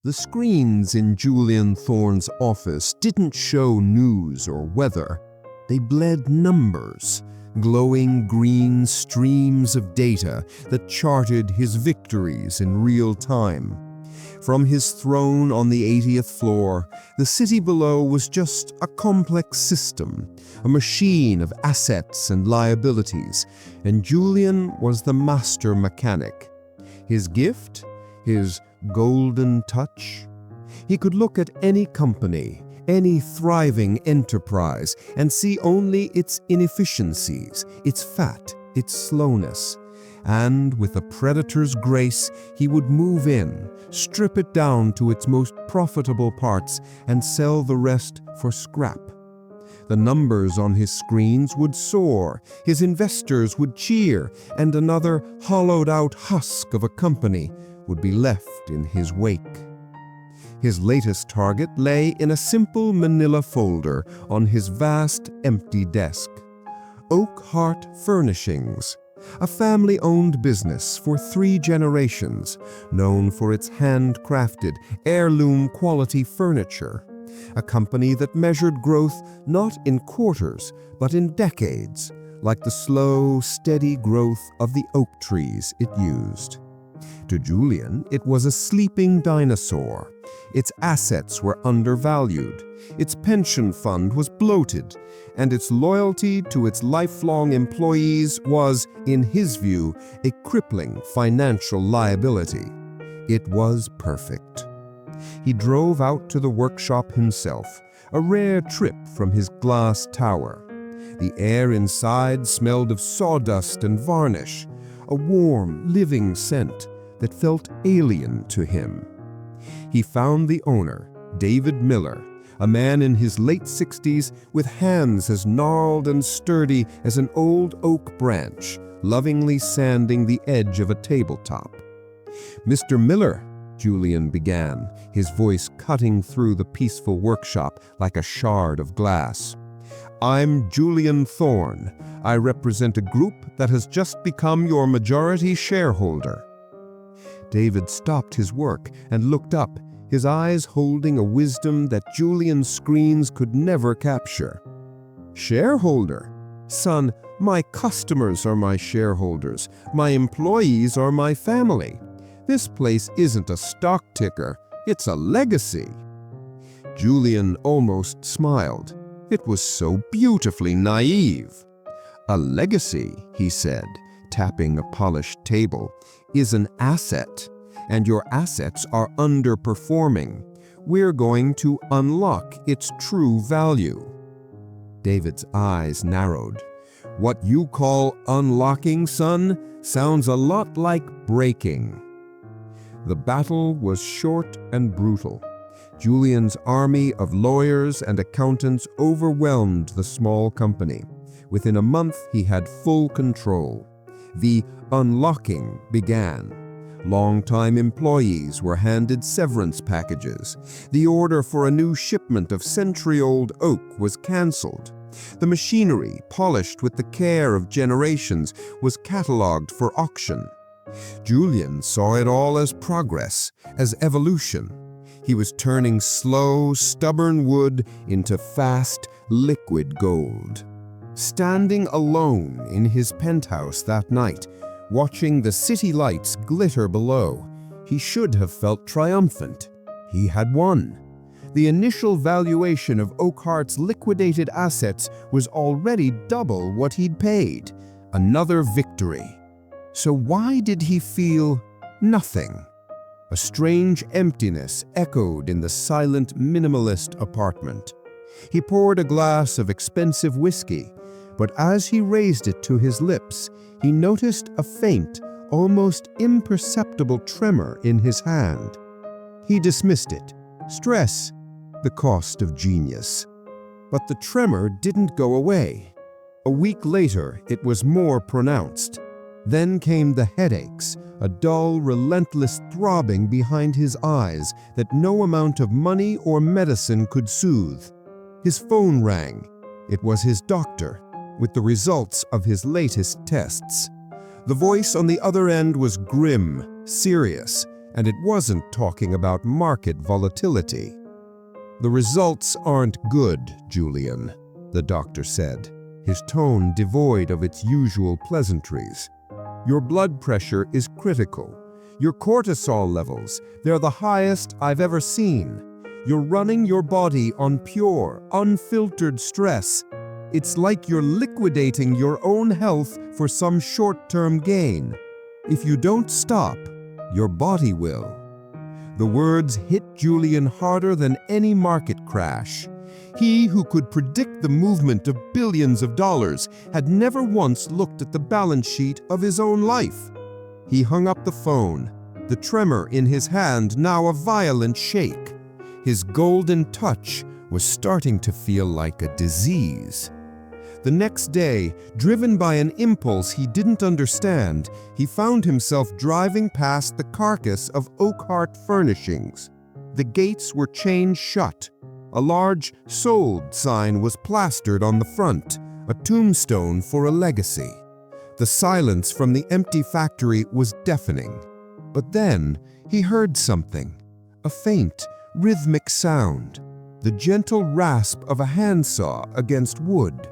The screens in Julian Thorne's office didn't show news or weather. They bled numbers, glowing green streams of data that charted his victories in real time. From his throne on the 80th floor, the city below was just a complex system, a machine of assets and liabilities, and Julian was the master mechanic. His gift? His golden touch? He could look at any company, any thriving enterprise, and see only its inefficiencies, its fat, its slowness. And with a predator's grace, he would move in, strip it down to its most profitable parts, and sell the rest for scrap. The numbers on his screens would soar, his investors would cheer, and another hollowed-out husk of a company would be left in his wake. His latest target lay in a simple manila folder on his vast, empty desk. Oakheart Furnishings, a family-owned business for 3 generations, known for its handcrafted, heirloom-quality furniture. A company that measured growth not in quarters, but in decades, like the slow, steady growth of the oak trees it used. To Julian, it was a sleeping dinosaur. Its assets were undervalued, its pension fund was bloated, and its loyalty to its lifelong employees was, in his view, a crippling financial liability. It was perfect. He drove out to the workshop himself, a rare trip from his glass tower. The air inside smelled of sawdust and varnish, a warm, living scent that felt alien to him. He found the owner, David Miller, a man in his late 60s with hands as gnarled and sturdy as an old oak branch, lovingly sanding the edge of a tabletop. "Mr. Miller," Julian began, his voice cutting through the peaceful workshop like a shard of glass. "I'm Julian Thorne. I represent a group that has just become your majority shareholder." David stopped his work and looked up, his eyes holding a wisdom that Julian's screens could never capture. "Shareholder? Son, my customers are my shareholders. My employees are my family. This place isn't a stock ticker, it's a legacy." Julian almost smiled. It was so beautifully naive. "A legacy," he said, tapping a polished table, "is an asset, and your assets are underperforming. We're going to unlock its true value." David's eyes narrowed. "What you call unlocking, son, sounds a lot like breaking." The battle was short and brutal. Julian's army of lawyers and accountants overwhelmed the small company. Within a month, he had full control. The unlocking began. Longtime employees were handed severance packages. The order for a new shipment of century-old oak was canceled. The machinery, polished with the care of generations, was catalogued for auction. Julian saw it all as progress, as evolution. He was turning slow, stubborn wood into fast, liquid gold. Standing alone in his penthouse that night, watching the city lights glitter below, he should have felt triumphant. He had won. The initial valuation of Oakheart's liquidated assets was already double what he'd paid. Another victory. So why did he feel nothing? A strange emptiness echoed in the silent minimalist apartment. He poured a glass of expensive whiskey, but as he raised it to his lips, he noticed a faint, almost imperceptible tremor in his hand. He dismissed it. Stress, the cost of genius. But the tremor didn't go away. A week later, it was more pronounced. Then came the headaches, a dull, relentless throbbing behind his eyes that no amount of money or medicine could soothe. His phone rang. It was his doctor, with the results of his latest tests. The voice on the other end was grim, serious, and it wasn't talking about market volatility. "The results aren't good, Julian," the doctor said, his tone devoid of its usual pleasantries. "Your blood pressure is critical. Your cortisol levels, they're the highest I've ever seen. You're running your body on pure, unfiltered stress. It's like you're liquidating your own health for some short-term gain. If you don't stop, your body will." The words hit Julian harder than any market crash. He who could predict the movement of billions of dollars had never once looked at the balance sheet of his own life. He hung up the phone, the tremor in his hand now a violent shake. His golden touch was starting to feel like a disease. The next day, driven by an impulse he didn't understand, he found himself driving past the carcass of Oakhart Furnishings. The gates were chained shut. A large "Sold" sign was plastered on the front, a tombstone for a legacy. The silence from the empty factory was deafening. But then he heard something, a faint, rhythmic sound, the gentle rasp of a handsaw against wood.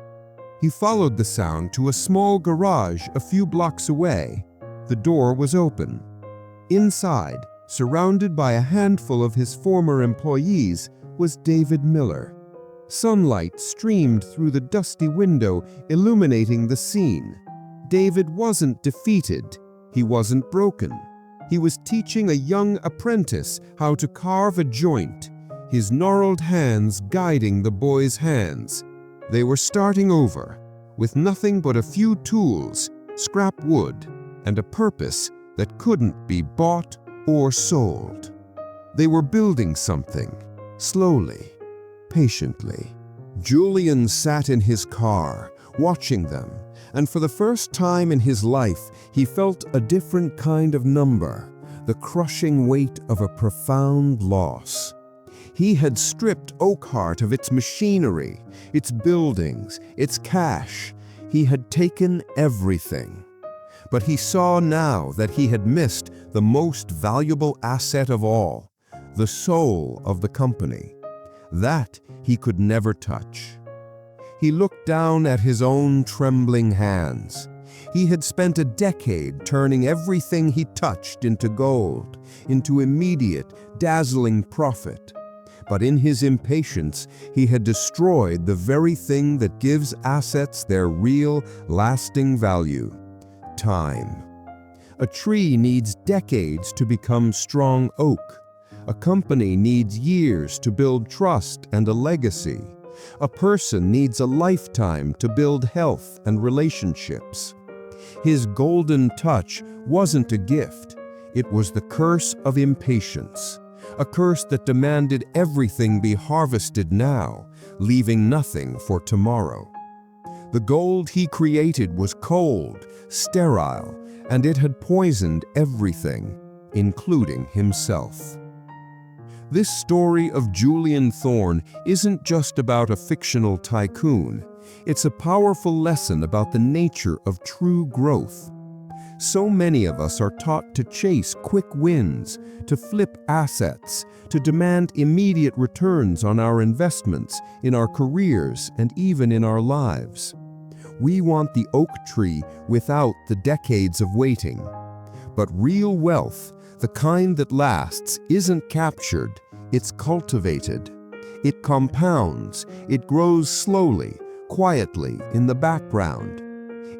He followed the sound to a small garage a few blocks away. The door was open. Inside, surrounded by a handful of his former employees, was David Miller. Sunlight streamed through the dusty window, illuminating the scene. David wasn't defeated. He wasn't broken. He was teaching a young apprentice how to carve a joint, his gnarled hands guiding the boy's hands. They were starting over, with nothing but a few tools, scrap wood, and a purpose that couldn't be bought or sold. They were building something, slowly, patiently. Julian sat in his car, watching them, and for the first time in his life, he felt a different kind of number, the crushing weight of a profound loss. He had stripped Oakhart of its machinery, its buildings, its cash. He had taken everything. But he saw now that he had missed the most valuable asset of all, the soul of the company. That he could never touch. He looked down at his own trembling hands. He had spent a decade turning everything he touched into gold, into immediate, dazzling profit. But in his impatience, he had destroyed the very thing that gives assets their real, lasting value: time. A tree needs decades to become strong oak. A company needs years to build trust and a legacy. A person needs a lifetime to build health and relationships. His golden touch wasn't a gift. It was the curse of impatience, a curse that demanded everything be harvested now, leaving nothing for tomorrow. The gold he created was cold, sterile, and it had poisoned everything, including himself. This story of Julian Thorne isn't just about a fictional tycoon. It's a powerful lesson about the nature of true growth. So many of us are taught to chase quick wins, to flip assets, to demand immediate returns on our investments, in our careers, and even in our lives. We want the oak tree without the decades of waiting. But real wealth, the kind that lasts, isn't captured, it's cultivated. It compounds, it grows slowly, quietly in the background.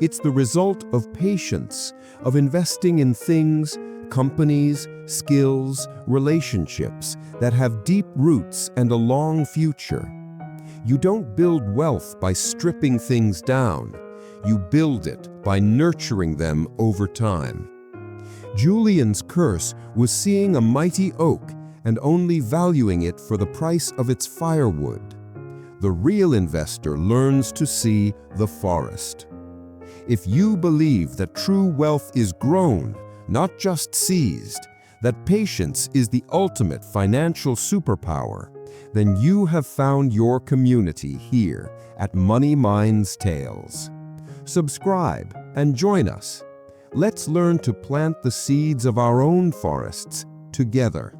It's the result of patience, of investing in things, companies, skills, relationships that have deep roots and a long future. You don't build wealth by stripping things down. You build it by nurturing them over time. Julian's curse was seeing a mighty oak and only valuing it for the price of its firewood. The real investor learns to see the forest. If you believe that true wealth is grown, not just seized, that patience is the ultimate financial superpower, then you have found your community here at Money Minds Tales. Subscribe and join us. Let's learn to plant the seeds of our own forests together.